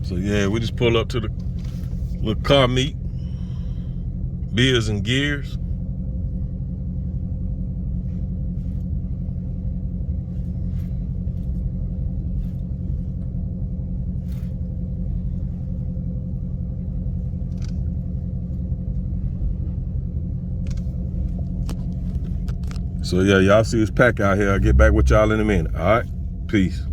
So yeah, we just pull up to the little car meet, Beers and Gears. So yeah, y'all see this pack out here. I'll get back with y'all in a minute. All right, peace.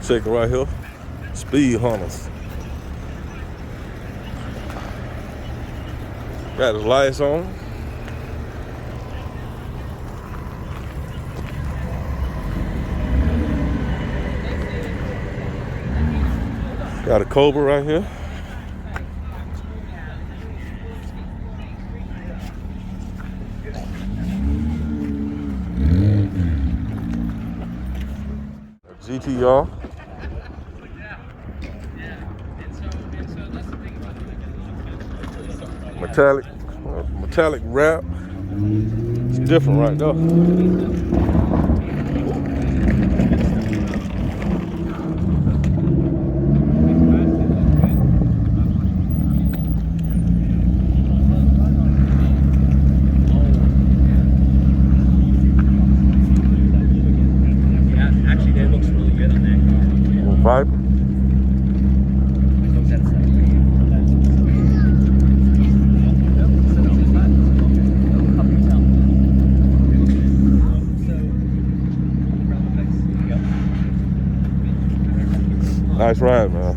Shaker right here, Speed Hunters. Got his lights on. Got a Cobra right here. GTR. Metallic wrap. It's different right there. Yeah, actually, that looks really good on that car. Viper. Nice ride, man.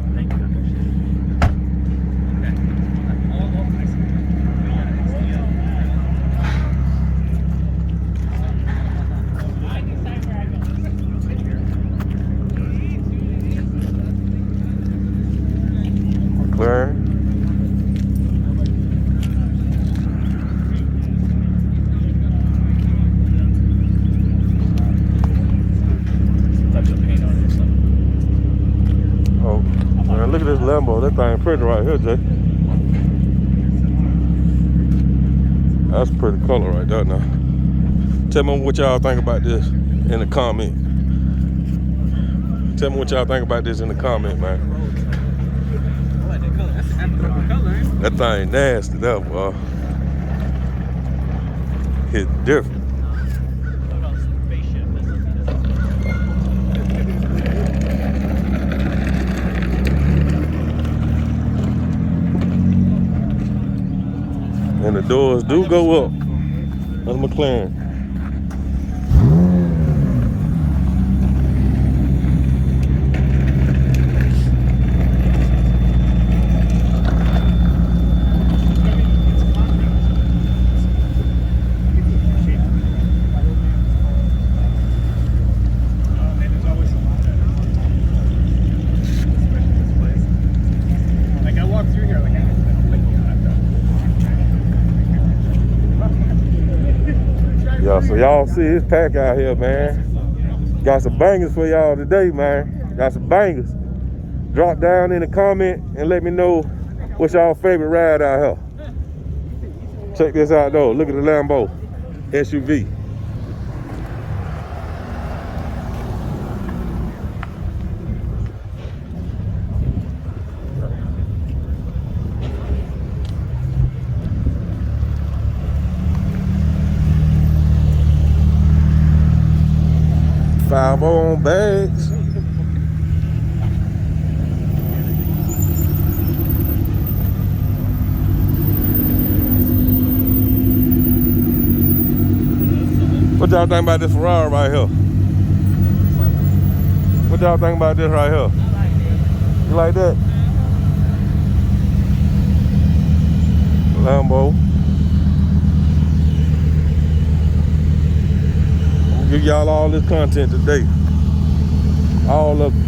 McLaren. Look at this Lambo. That thing pretty right here, Jay. That's a pretty color right there now. Tell me what y'all think about this in the comment. Tell me what y'all think about this in the comment, man. I like that color. That's an African color, ain't it? That thing nasty, that boy. It's different. And the doors do go up. That's McLaren. Yeah, so y'all see this pack out here, man. Got some bangers for y'all today, man. Got some bangers. Drop down in the comment and let me know what's y'all favorite ride out here. Check this out though. Look at the Lambo SUV. Five on bags. What y'all think about this Ferrari right here? What y'all think about this right here? You like that? Lambo. I'll give y'all all this content today. All of it.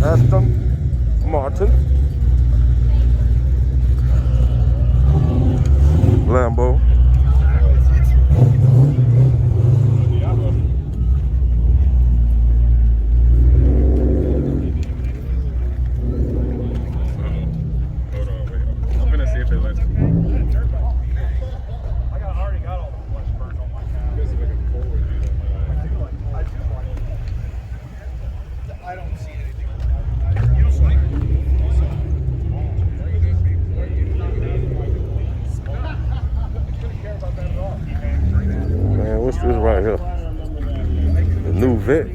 Aston Martin, Lambo. Hold on, wait. I'm gonna see if it lets me. I already got all the flesh burned on my cow. This is like a forward view of my I do like it. I don't see anything. You don't like it? Man, what's this right here? The new vet.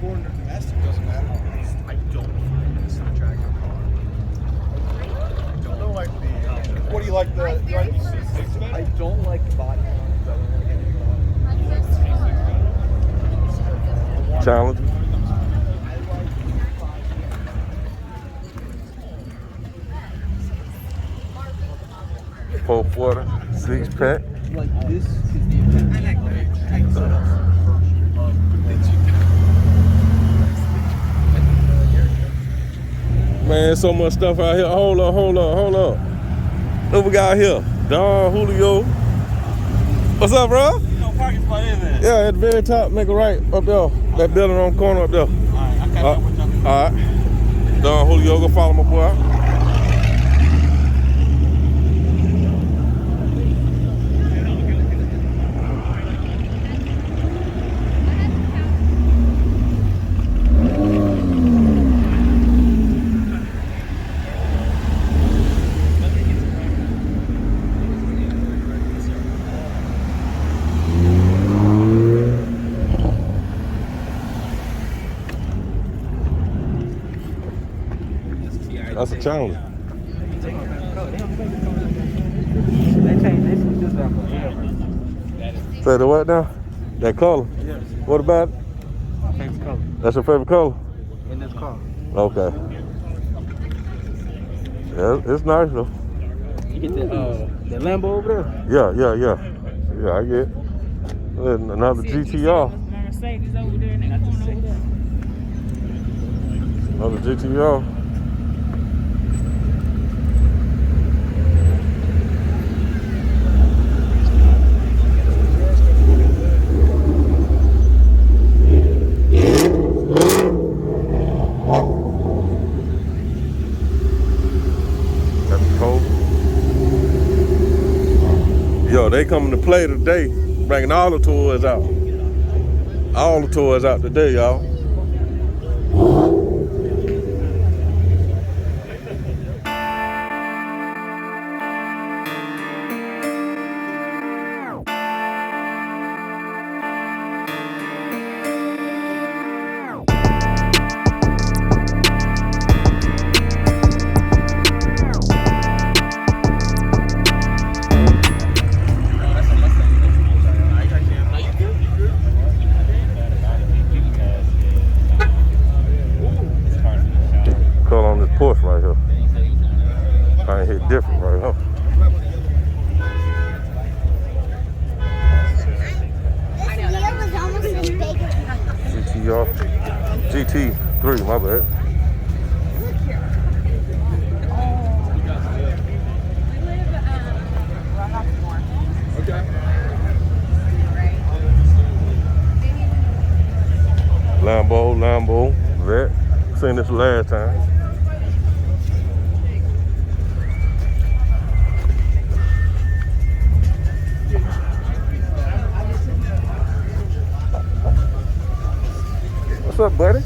Foreign or domestic doesn't matter. I don't find this an attractive car. I don't like the. What do you like? You like the I don't like the body. Challenge. Four quarter, 6-pack. Like this is the Man, so much stuff out here. Hold up. What we got here? Don Julio. What's up, bro? no parking spot is it? Yeah, at the very top, make a right up there. That building on the corner up there. Alright, I catch up with y'all. Alright. Don Julio, go follow my boy. That's a challenge. Say the what now? That color? Yes. What about it? Favorite color That's your favorite color? in this car. Okay. Yeah, it's nice though. You get the Lambo over there? Yeah, I get it. Another GTR. My Mercedes over there, and they got one over there. Another GTR. Yo, they coming to play today, bringing all the toys out. All the toys out today, y'all. Porsche right here. I ain't hit different right here. GTR. GT3, my bad. Lambo, vet. Seen this last time. What's up, buddy?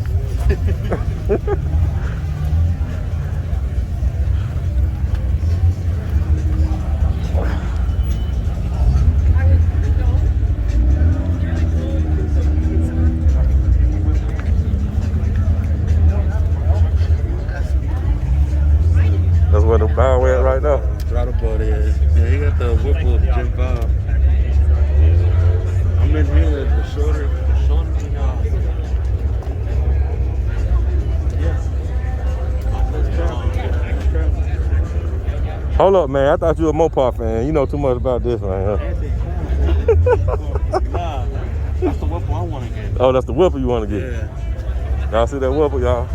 That's where the bow at right now. Right above there. Yeah, he got the Whipple Jim Bob. I'm in here at the shorter. Hold up, man. I thought you were a Mopar fan. You know too much about this, man. Nah, that's the Whipple I want to get. Oh, that's the Whipple you want to get? Yeah. Y'all see that Whipple, y'all?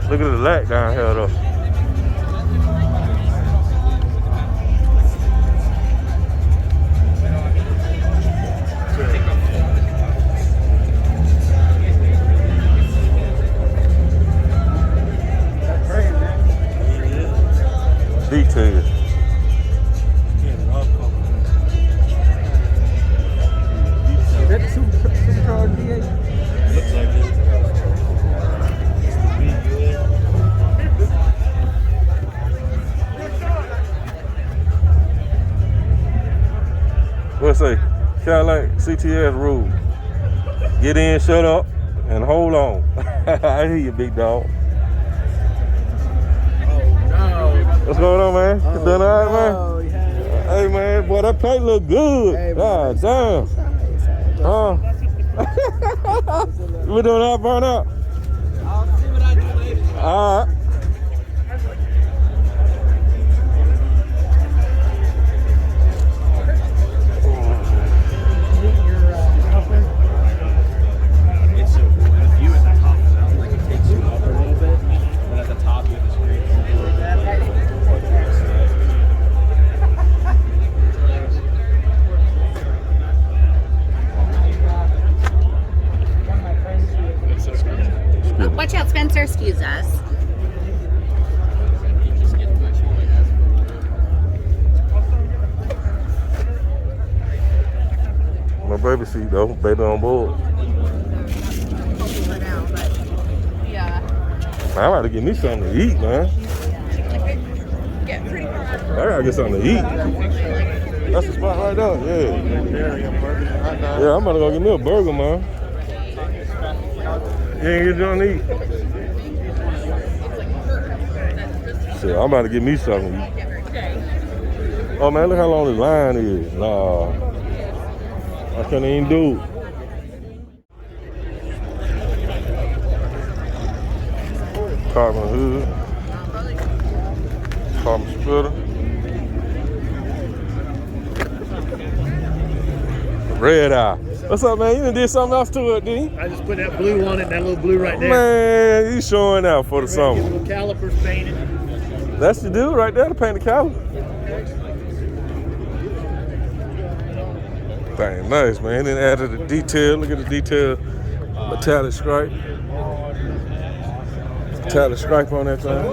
Look at the lack down here, though. Detail. Is that the Supercharged V8? Looks like it. It's the V8. What's it say? Cadillac CTS rule. Get in, shut up, and hold on. I hear you, big dog. What's going on, man? You doing all right, man? Yeah. Hey, man, boy, that paint look good. Hey, God damn. Huh? You been doing all burn out? I'll see what I do later. All right. It's the view at the top sounds like it takes you up a little bit, but at the top you have the screen. Oh, watch out, Spencer. Excuse us. My baby seat, though. Baby on board. Yeah. Man, I'm about to get me something to eat, man. Get pretty far. I gotta get something to eat. That's the spot right there. Yeah. Yeah, I'm about to go get me a burger, man. You ain't get something to eat? Shit, I'm about to get me something to eat. Oh, man, look how long this line is. Nah. I can't even do it. Carbon hood. Carbon splitter. Red eye. What's up, man? You done did something else to it, didn't you? I just put that blue on it, that little blue right there. Man, you showing out for the Get summer. little calipers painted. That's the dude right there to paint the caliper. Dang, nice, man. Then added the detail. Look at the detail. Metallic stripe. Metallic stripe on that thing.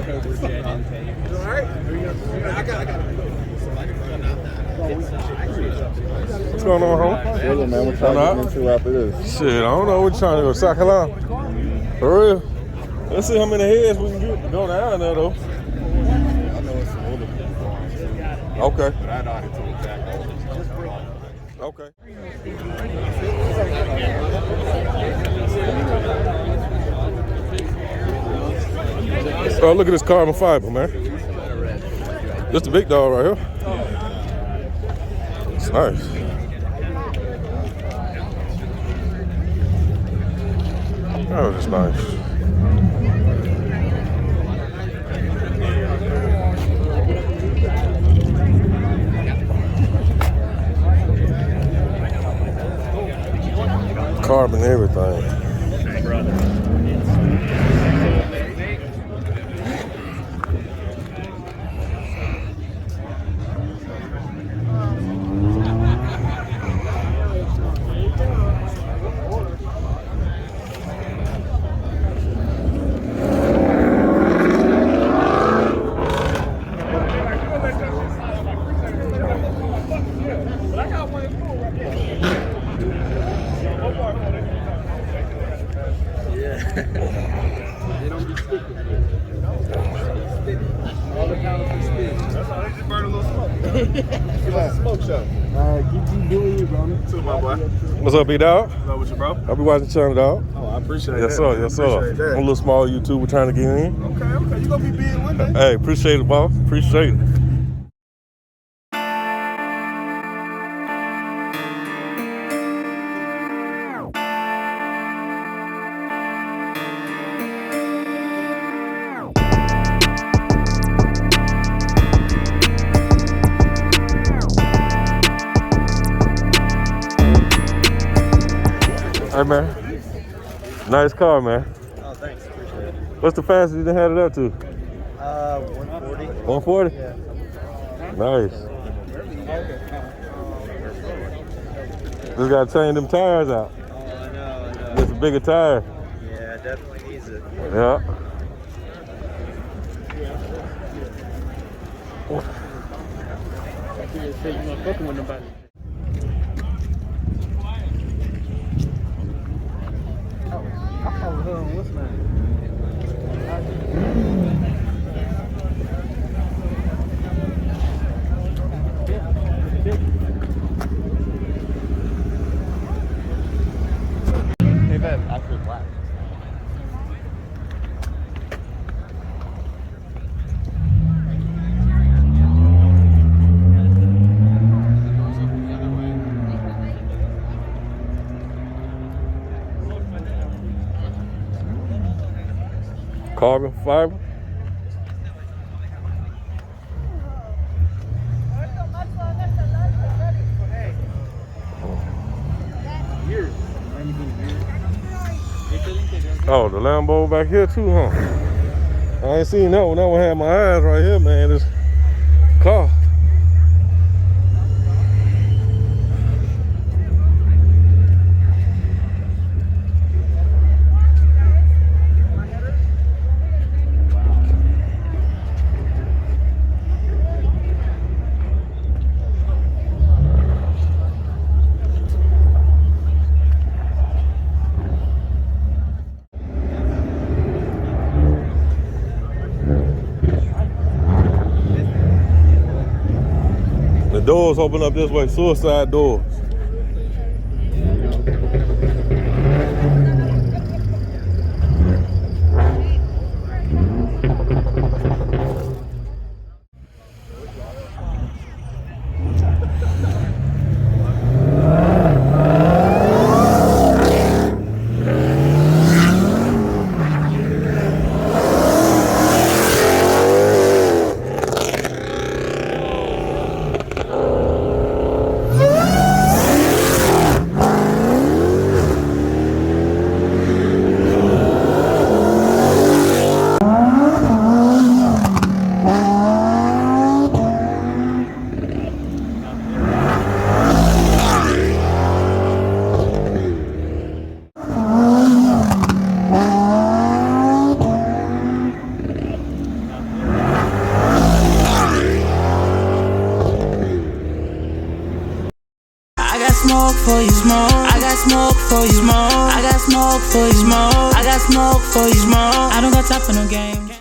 What's going on, home? Yeah, man, we're trying to get into after this. Shit, I don't know. We're trying to go South Carolina. For real. Let's see how many heads we can get to go down there, though. I know it's some older people. Okay. But I know how to tell exactly. Okay. Oh, look at this carbon fiber, man. This the big dog right here. It's nice. Oh, that's nice. Carbon everything. don't be sticky. All the pounds are spit. That's all. They just burn a little smoke. It's like a smoke show. Keep doing you, bro. Too, my boy. What's up, B-Dog? What's up with you, bro? I'll be watching the channel, dog. Oh, I appreciate Yes, that. sir. Yes, sir. Appreciate that. I'm a little small YouTuber trying to get in. Okay. You gonna be big one day. Hey, appreciate it, boss. Appreciate it. Hey, man. Nice car, man. Oh, thanks. Appreciate it. What's the fastest you done had it up to? 140. 140? Yeah. Nice. Just gotta change them tires out. Oh, I know. Get a bigger tire. Yeah, definitely needs it. Yeah. What's my name? They've had actual black. Carbon fiber. Oh, the Lambo back here too, huh? I ain't seen that one. That one had my eyes right here, man. This car. The doors open up this way, suicide doors. Smoke for you, smoke. I got smoke for you, smoke. I got smoke for you, smoke. I got smoke for you, smoke. I don't got time for no game.